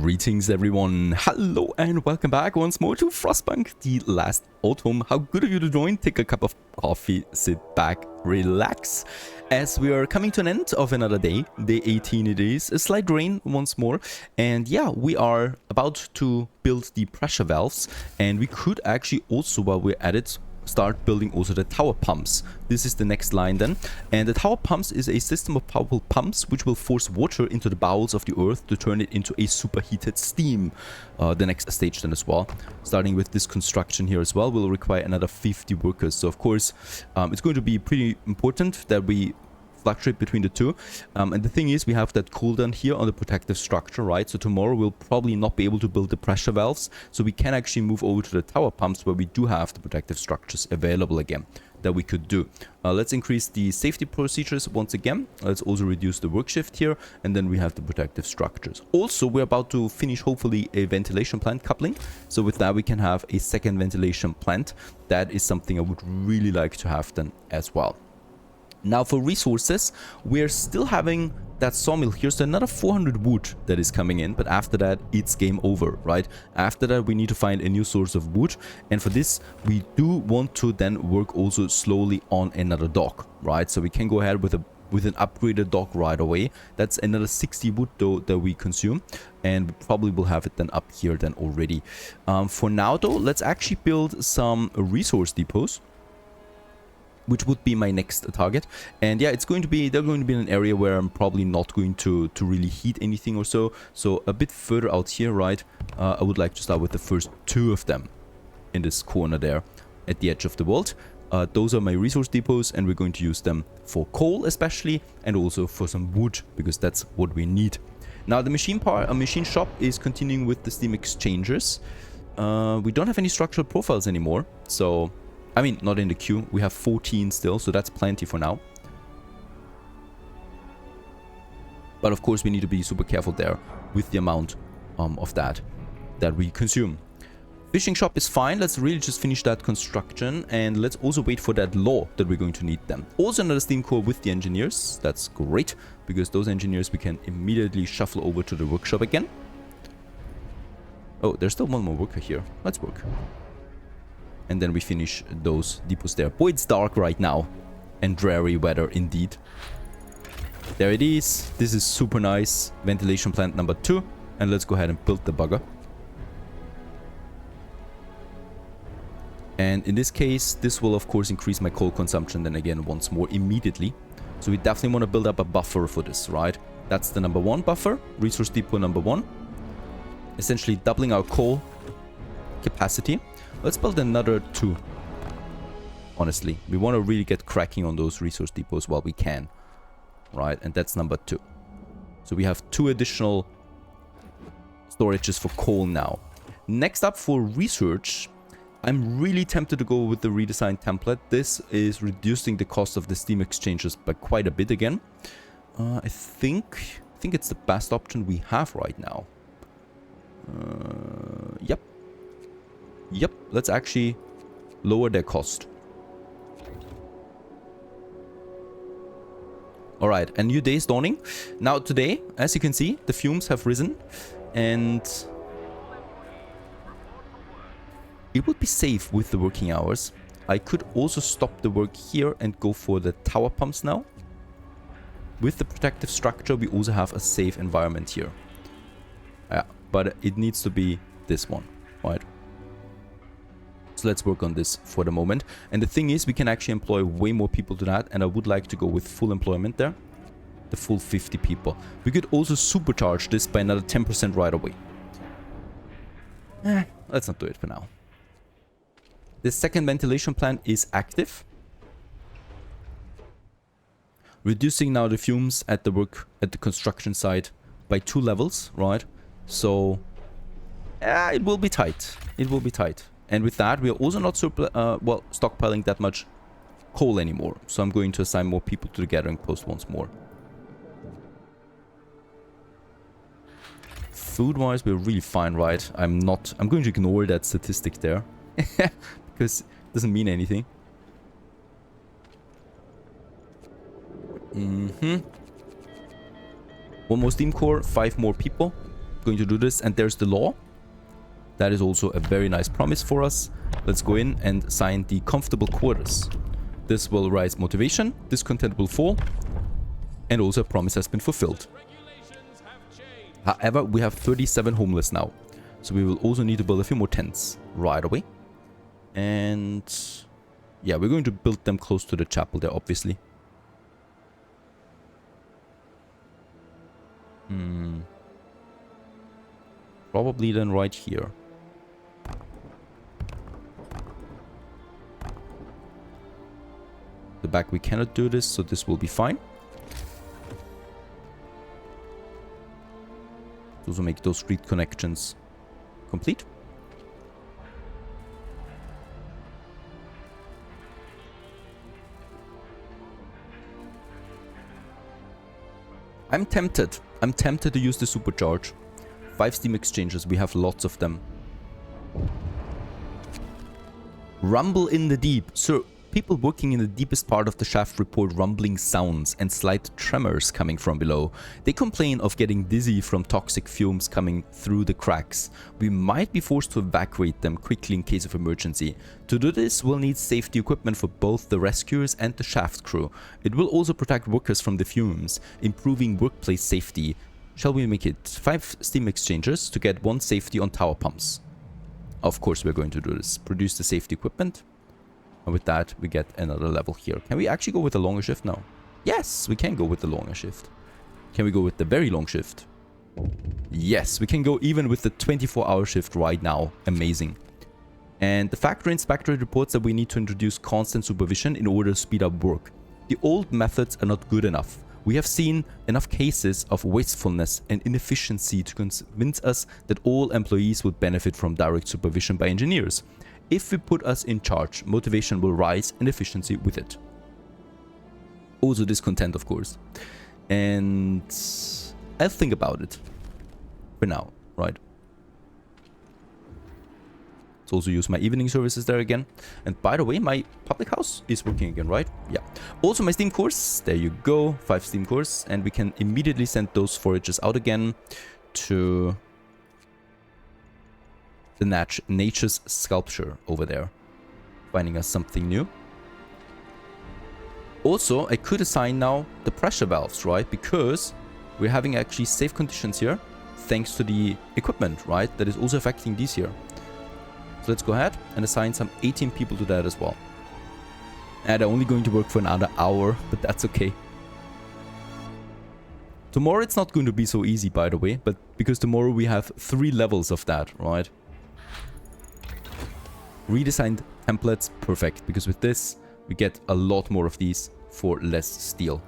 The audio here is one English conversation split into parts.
Greetings everyone, hello and welcome back once more to Frostpunk, the last autumn. How good of you to join, take a cup of coffee, sit back, relax, as we are coming to an end of another day, day 18 it is, a slight rain once more, and yeah, we are about to build the pressure valves, and we could actually also, while we're at it, start building also the tower pumps. This is the next line then, and the tower pumps is a system of powerful pumps which will force water into the bowels of the earth to turn it into a superheated steam. The next stage then as well, starting with this construction here as well, will require another 50 workers. So of course it's going to be pretty important that we fluctuate between the two, and the thing is, we have that cooldown here on the protective structure, right? So tomorrow we'll probably not be able to build the pressure valves, so we can actually move over to the tower pumps where we do have the protective structures available again that we could do. Let's increase the safety procedures once again. Let's also reduce the work shift here, and then we have the protective structures. Also, we're about to finish hopefully a ventilation plant coupling, so with that we can have a second ventilation plant. That is something I would really like to have then as well. Now for resources, we're still having that sawmill here, so another 400 wood that is coming in, but after that it's game over, right? After that we need to find a new source of wood, and for this we do want to then work also slowly on another dock, right? So we can go ahead with an upgraded dock right away. That's another 60 wood though that we consume, and we probably will have it then up here then already. For now though, let's actually build some resource depots, which would be my next target. And yeah, they're going to be in an area where I'm probably not going to really heat anything or so. So a bit further out here, right, I would like to start with the first two of them in this corner there at the edge of the world. Those are my resource depots, and we're going to use them for coal especially, and also for some wood, because that's what we need. Now the machine shop is continuing with the steam exchangers. We don't have any structural profiles anymore, so I mean, not in the queue. We have 14 still, so that's plenty for now. But of course, we need to be super careful there with the amount of that we consume. Fishing shop is fine. Let's really just finish that construction, and let's also wait for that law that we're going to need them. Also another steam core with the engineers. That's great, because those engineers we can immediately shuffle over to the workshop again. Oh, there's still one more worker here. Let's work. And then we finish those depots there. Boy, it's dark right now. And dreary weather indeed. There it is. This is super nice. Ventilation plant number 2. And let's go ahead and build the bugger. And in this case, this will of course increase my coal consumption then again once more immediately. So we definitely want to build up a buffer for this, right? That's the number 1 buffer. Resource depot number 1. Essentially doubling our coal capacity. Let's build another 2. Honestly, we want to really get cracking on those resource depots while we can. Right, and that's number 2. So we have 2 additional storages for coal now. Next up for research, I'm really tempted to go with the redesigned template. This is reducing the cost of the steam exchangers by quite a bit again. I think it's the best option we have right now. Yep, let's actually lower their cost. Alright, a new day is dawning. Now today, as you can see, the fumes have risen, and it would be safe with the working hours. I could also stop the work here and go for the tower pumps now. With the protective structure, we also have a safe environment here. Yeah, but it needs to be this one, right? So let's work on this for the moment. And the thing is, we can actually employ way more people to that, and I would like to go with full employment there. The full 50 people. We could also supercharge this by another 10% right away. Let's not do it for now. The second ventilation plant is active. Reducing now the fumes at the construction site by 2 levels, right? So it will be tight. It will be tight. And with that, we are also not stockpiling that much coal anymore. So I'm going to assign more people to the gathering post once more. Food-wise, we're really fine, right? I'm going to ignore that statistic there. Because it doesn't mean anything. One more steam core, 5 more people. going to do this. And there's the law. That is also a very nice promise for us. Let's go in and sign the comfortable quarters. This will rise motivation. Discontent will fall. And also a promise has been fulfilled. However, we have 37 homeless now. So we will also need to build a few more tents right away. And yeah, we're going to build them close to the chapel there, obviously. Probably then right here. The back we cannot do this, so this will be fine. Also make those street connections complete. I'm tempted. I'm tempted to use the supercharge. 5 steam exchanges. We have lots of them. Rumble in the deep. So people working in the deepest part of the shaft report rumbling sounds and slight tremors coming from below. They complain of getting dizzy from toxic fumes coming through the cracks. We might be forced to evacuate them quickly in case of emergency. To do this, we'll need safety equipment for both the rescuers and the shaft crew. It will also protect workers from the fumes, improving workplace safety. Shall we make it 5 steam exchangers to get 1 safety on tower pumps? Of course we're going to do this. Produce the safety equipment. And with that, we get another level here. Can we actually go with the longer shift now? Yes, we can go with the longer shift. Can we go with the very long shift? Yes, we can go even with the 24-hour shift right now. Amazing. And the factory inspector reports that we need to introduce constant supervision in order to speed up work. The old methods are not good enough. We have seen enough cases of wastefulness and inefficiency to convince us that all employees would benefit from direct supervision by engineers. If we put us in charge, motivation will rise and efficiency with it. Also discontent, of course. And I'll think about it for now, right? Let's also use my evening services there again. And by the way, my public house is working again, right? Yeah. Also my Steam course, there you go, 5 Steam course. And we can immediately send those forages out again to the nature's sculpture over there, finding us something new. Also, I could assign now the pressure valves, right? Because we're having actually safe conditions here, thanks to the equipment, right? That is also affecting these here. So let's go ahead and assign some 18 people to that as well. And they're only going to work for another hour, but that's okay. Tomorrow it's not going to be so easy, by the way, but because tomorrow we have 3 levels of that, right? Redesigned templates, perfect, because with this we get a lot more of these for less steel.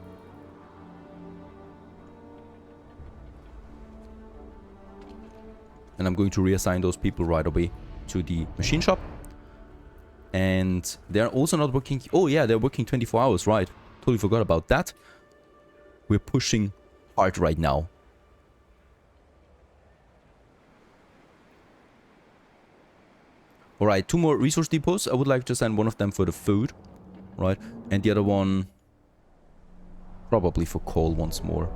And I'm going to reassign those people right away to the machine shop. And they're also not working. Oh yeah, they're working 24 hours, right? Totally forgot about that. We're pushing hard right now. Alright, 2 more resource depots. I would like to send one of them for the food, right? And the other one probably for coal once more.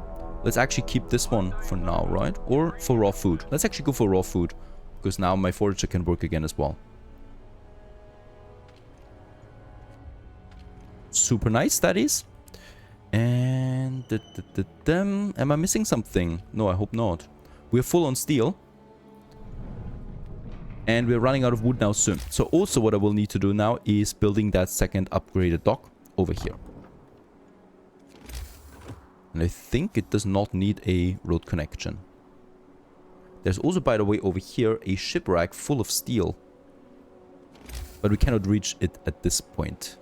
Let's actually keep this one for now, right? Or for raw food. Let's actually go for raw food, because now my forager can work again as well. Super nice, that is. And am I missing something? No, I hope not. We're full on steel. And we're running out of wood now soon. So also what I will need to do now is building that second upgraded dock over here. And I think it does not need a road connection. There's also, by the way, over here a shipwreck full of steel. But we cannot reach it at this point.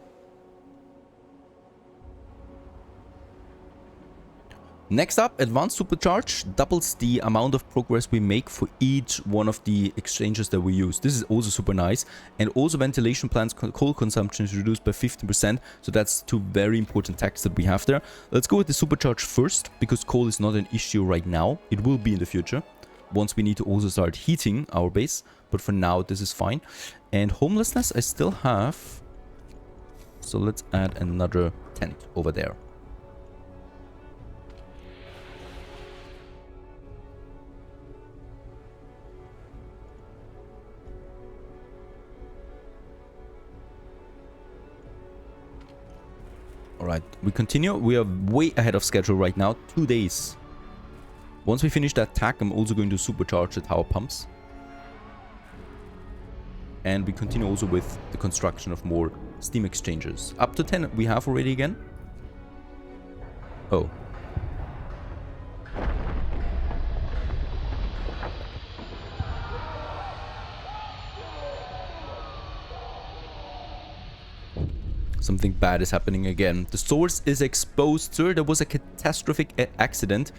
Next up, advanced supercharge doubles the amount of progress we make for each one of the exchanges that we use. This is also super nice. And also ventilation plants, coal consumption is reduced by 15%. So that's 2 very important techs that we have there. Let's go with the supercharge first, because coal is not an issue right now. It will be in the future, once we need to also start heating our base. But for now, this is fine. And homelessness I still have. So let's add another tent over there. Alright, we continue. We are way ahead of schedule right now. 2 days. Once we finish that tack, I'm also going to supercharge the tower pumps. And we continue also with the construction of more steam exchangers. Up to 10 we have already again. Oh. Something bad is happening again. The source is exposed, sir. There was a catastrophic accident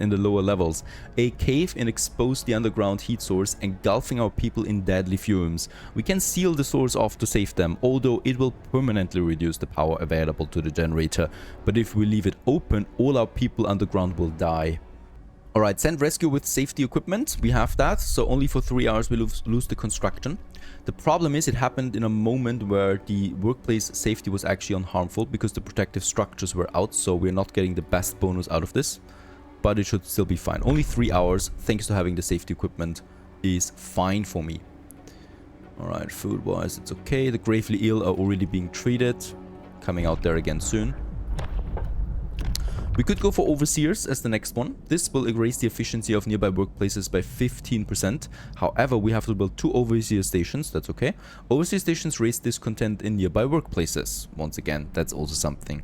in the lower levels. A cave-in exposed the underground heat source, engulfing our people in deadly fumes. We can seal the source off to save them, although it will permanently reduce the power available to the generator. But if we leave it open, all our people underground will die. Alright, send rescue with safety equipment. We have that, so only for 3 hours we lose the construction. The problem is it happened in a moment where the workplace safety was actually unharmful because the protective structures were out, so we're not getting the best bonus out of this. But it should still be fine. Only 3 hours, thanks to having the safety equipment, is fine for me. Alright, food-wise it's okay. The gravely ill are already being treated. Coming out there again soon. We could go for overseers as the next one. This will erase the efficiency of nearby workplaces by 15%. However, we have to build 2 overseer stations. That's okay. Overseer stations raise discontent in nearby workplaces. Once again, that's also something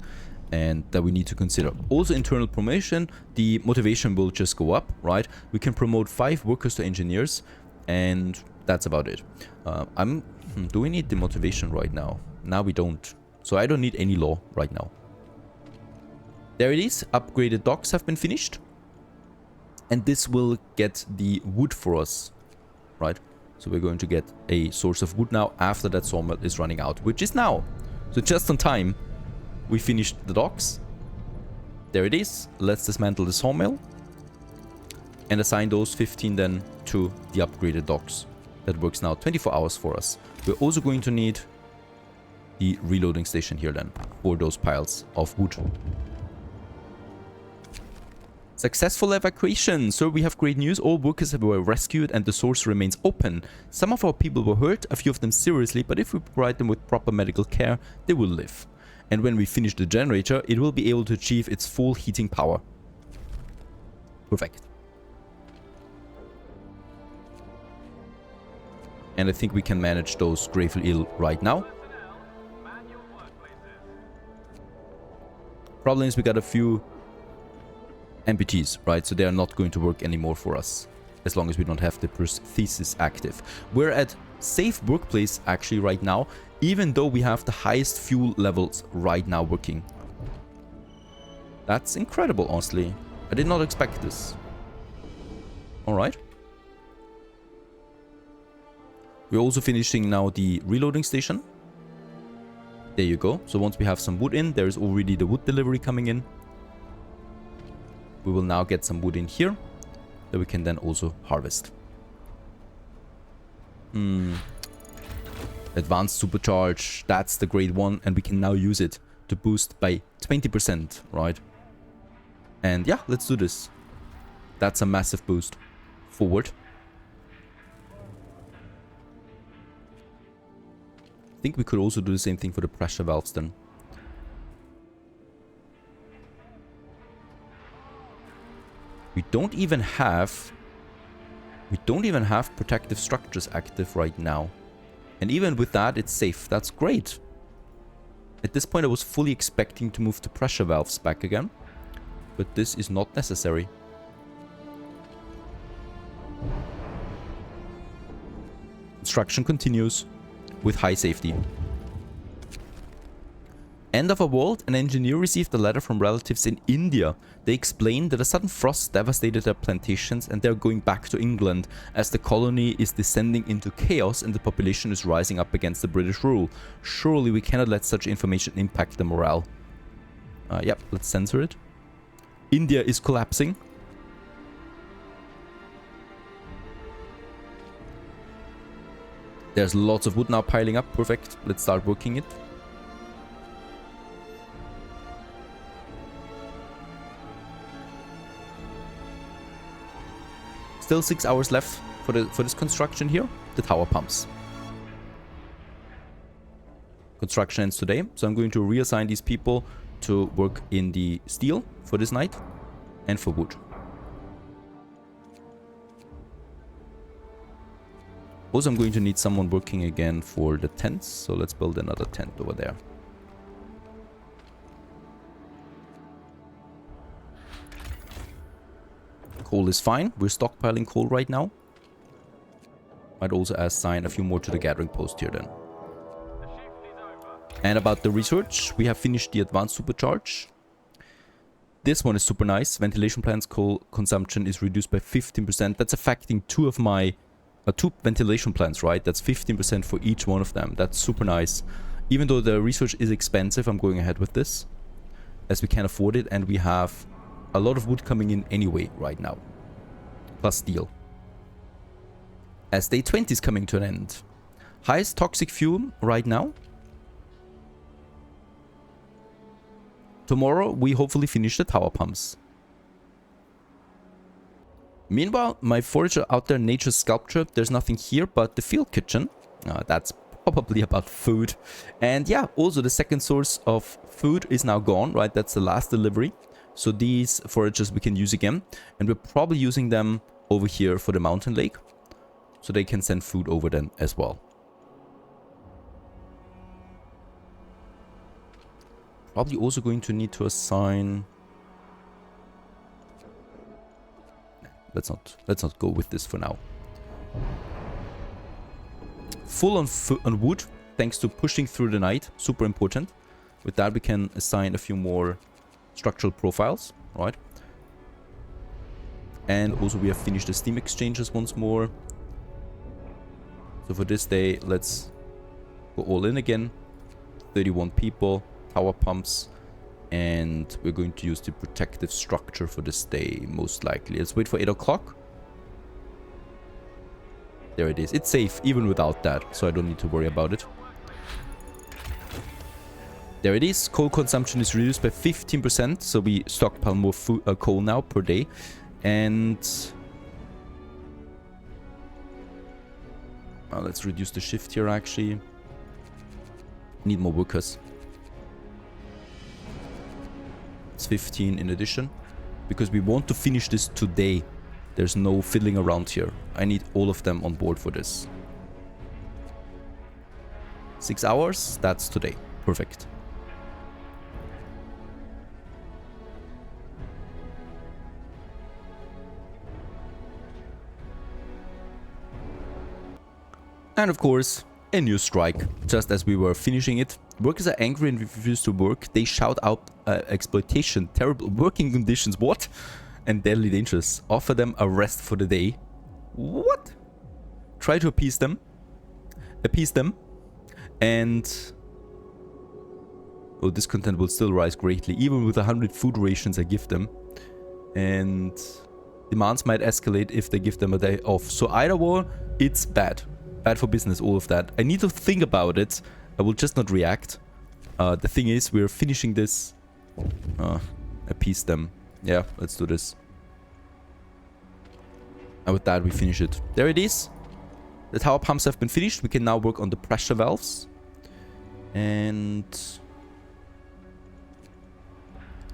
and that we need to consider. Also, internal promotion, the motivation will just go up, right? We can promote 5 workers to engineers, and that's about it. Do we need the motivation right now? Now we don't. So I don't need any law right now. There it is. Upgraded docks have been finished. And this will get the wood for us, right? So we're going to get a source of wood now after that sawmill is running out, which is now. So just on time, we finished the docks. There it is. Let's dismantle the sawmill and assign those 15 then to the upgraded docks. That works now 24 hours for us. We're also going to need the reloading station here then for those piles of wood. Successful evacuation. So we have great news. All workers were rescued and the source remains open. Some of our people were hurt, a few of them seriously, but if we provide them with proper medical care, they will live. And when we finish the generator, it will be able to achieve its full heating power. Perfect. And I think we can manage those gravely ill right now. Problem is we got a few amputees, right? So they are not going to work anymore for us as long as we don't have the prosthesis active. We're at safe workplace actually right now, even though we have the highest fuel levels right now working. That's incredible, honestly. I did not expect this. Alright. We're also finishing now the reloading station. There you go. So once we have some wood in, there is already the wood delivery coming in. We will now get some wood in here that we can then also harvest. Advanced supercharge, that's the grade 1, and we can now use it to boost by 20%, right? And yeah, let's do this. That's a massive boost. Forward. I think we could also do the same thing for the pressure valves then. We don't even have protective structures active right now. And even with that, it's safe. That's great. At this point, I was fully expecting to move the pressure valves back again. But this is not necessary. Construction continues with high safety. End of a world, an engineer received a letter from relatives in India. They explained that a sudden frost devastated their plantations and they're going back to England as the colony is descending into chaos and the population is rising up against the British rule. Surely we cannot let such information impact the morale. Yep, let's censor it. India is collapsing. There's lots of wood now piling up. Perfect. Let's start working it. Still 6 hours left for this construction here. The tower pumps. construction ends today. So I'm going to reassign these people to work in the steel for this night and for wood. Also, I'm going to need someone working again for the tents. So let's build another tent over there. Coal is fine. We're stockpiling coal right now. Might also assign a few more to the gathering post here then. And about the research, we have finished the advanced supercharge. This one is super nice. Ventilation plants coal consumption is reduced by 15%. That's affecting two of my two ventilation plants, right? That's 15% for each one of them. That's super nice. Even though the research is expensive, I'm going ahead with this as we can afford it, and we have a lot of wood coming in anyway right now, plus steel. As day 20 is coming to an end. Highest toxic fuel right now. Tomorrow we hopefully finish the tower pumps. Meanwhile, my forager out there, nature sculpture, there's nothing here but the field kitchen. That's probably about food. And yeah, also the second source of food is now gone, right? That's the last delivery. So these foragers we can use again. And we're probably using them over here for the mountain lake. So they can send food over then as well. Probably also going to need to assign... Let's not go with this for now. Full on wood, thanks to pushing through the night. Super important. With that, we can assign a few more structural profiles, right? And also we have finished the steam exchanges once more. So for this day, let's go all in again. 31 people, tower pumps. And we're going to use the protective structure for this day, most likely. Let's wait for 8 o'clock. There it is. It's safe, even without that, so I don't need to worry about it. There it is. Coal consumption is reduced by 15%, so we stockpile more coal now per day. And... let's reduce the shift here, actually. Need more workers. It's 15 in addition, because we want to finish this today. There's no fiddling around here. I need all of them on board for this. 6 hours, that's today. Perfect. And of course, a new strike, just as we were finishing it. Workers are angry and refuse to work. They shout out exploitation, terrible working conditions, what? And deadly dangerous. Offer them a rest for the day. What? Try to appease them. And... oh, discontent will still rise greatly, even with 100 food rations I give them. And demands might escalate if they give them a day off. So either way, it's bad. Bad for business, all of that. I need to think about it. I will just not react. The thing is, we're finishing this. Appease them. Yeah, let's do this. And with that, we finish it. There it is. The tower pumps have been finished. We can now work on the pressure valves. And...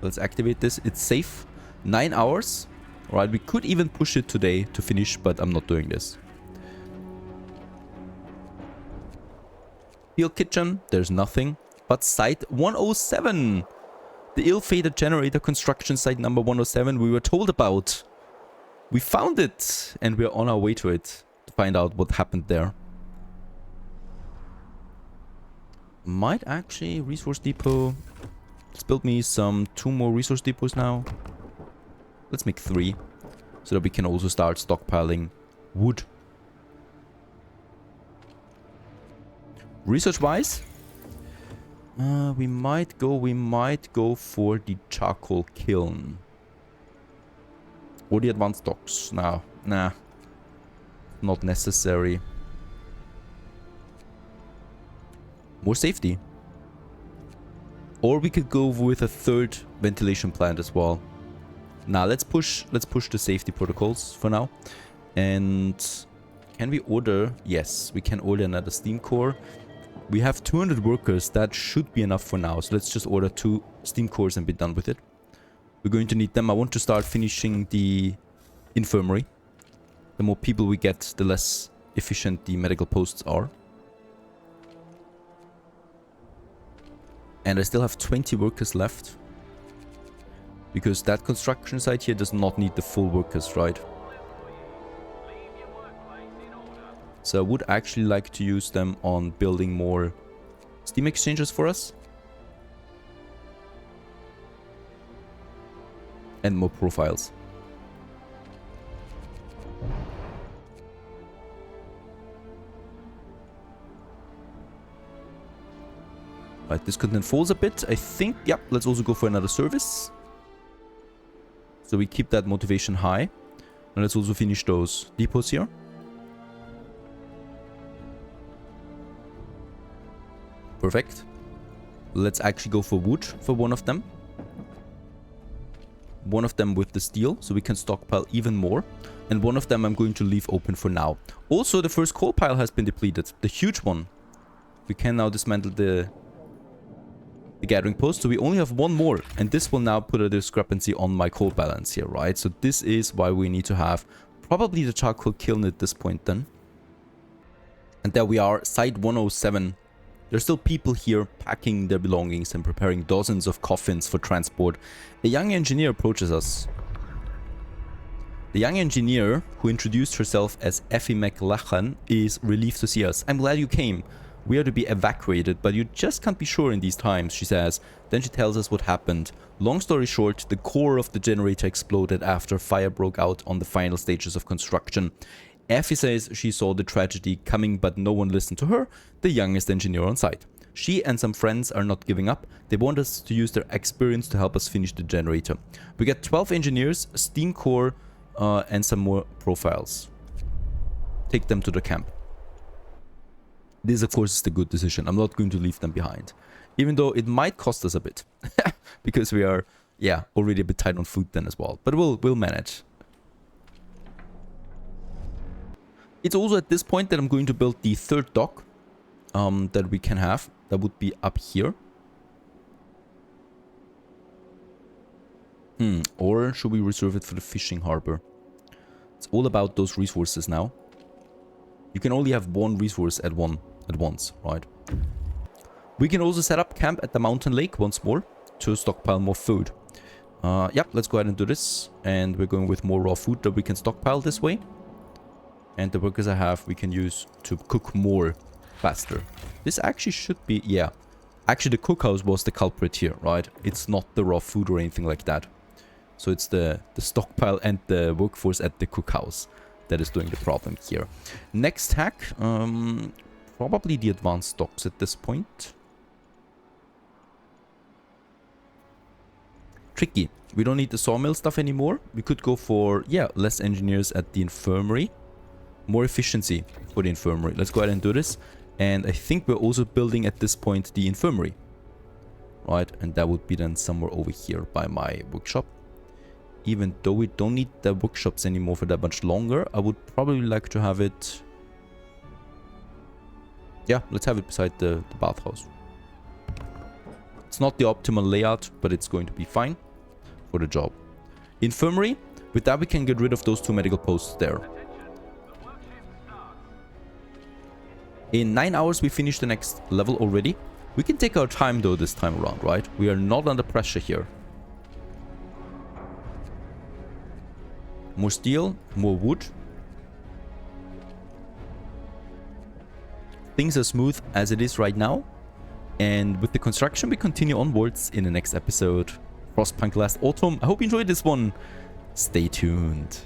let's activate this. It's safe. 9 hours. Alright, we could even push it today to finish, but I'm not doing this. Field kitchen, there's nothing. But site 107. The ill-fated generator construction site number 107 we were told about. We found it, and we're on our way to it to find out what happened there. Might actually resource depot. Let's build me 2 more resource depots now. Let's make 3, so that we can also start stockpiling wood. Research-wise, we might go for the charcoal kiln. Or the advanced docks. Nah. Not necessary. More safety. Or we could go with a 3rd ventilation plant as well. Nah, let's push the safety protocols for now. And can we order? Yes, we can order another steam core. We have 200 workers. That should be enough for now. So let's just order 2 steam cores and be done with it. We're going to need them. I want to start finishing the infirmary. The more people we get, the less efficient the medical posts are. And I still have 20 workers left. Because that construction site here does not need the full workers, right? So I would actually like to use them on building more steam exchangers for us. And more profiles. Right, this could then falls a bit. I think, yep, let's also go for another service. So we keep that motivation high. And let's also finish those depots here. Perfect. Let's actually go for wood for one of them. One of them with the steel, so we can stockpile even more. And one of them I'm going to leave open for now. Also, the first coal pile has been depleted. The huge one. We can now dismantle the gathering post, so we only have one more. And this will now put a discrepancy on my coal balance here, right? So this is why we need to have probably the charcoal kiln at this point then. And there we are, site 107. There's still people here packing their belongings and preparing dozens of coffins for transport. A young engineer approaches us. The young engineer, who introduced herself as Effie McLachlan, is relieved to see us. I'm glad you came. We are to be evacuated, but you just can't be sure in these times, she says. Then she tells us what happened. Long story short, the core of the generator exploded after fire broke out on the final stages of construction. Effie says she saw the tragedy coming, but no one listened to her, the youngest engineer on site. She and some friends are not giving up. They want us to use their experience to help us finish the generator. We get 12 engineers, steam core, and some more profiles. Take them to the camp. This, of course, is the good decision. I'm not going to leave them behind. Even though it might cost us a bit. Because we are, yeah, already a bit tight on food then as well. But we'll manage. It's also at this point that I'm going to build the third dock that we can have. That would be up here. Or should we reserve it for the fishing harbor? It's all about those resources now. You can only have one resource at once, right? We can also set up camp at the mountain lake once more to stockpile more food. Yep, let's go ahead and do this. And we're going with more raw food that we can stockpile this way. And the workers I have, we can use to cook more faster. This actually should be, yeah. Actually, the cookhouse was the culprit here, right? It's not the raw food or anything like that. So it's the stockpile and the workforce at the cookhouse that is doing the problem here. Next hack, probably the advanced stocks at this point. Tricky. We don't need the sawmill stuff anymore. We could go for, yeah, less engineers at the infirmary. More efficiency for the infirmary. Let's go ahead and do this. And I think we're also building at this point the infirmary. Right, and that would be then somewhere over here by my workshop. Even though we don't need the workshops anymore for that much longer, I would probably like to have it... Yeah, let's have it beside the bathhouse. It's not the optimal layout, but it's going to be fine for the job. Infirmary, with that we can get rid of those 2 medical posts there. In 9 hours we finish the next level already. We can take our time though this time around, right? We are not under pressure here. More steel, more wood. Things are smooth as it is right now. And with the construction we continue onwards in the next episode. Frostpunk Last Autumn. I hope you enjoyed this one. Stay tuned.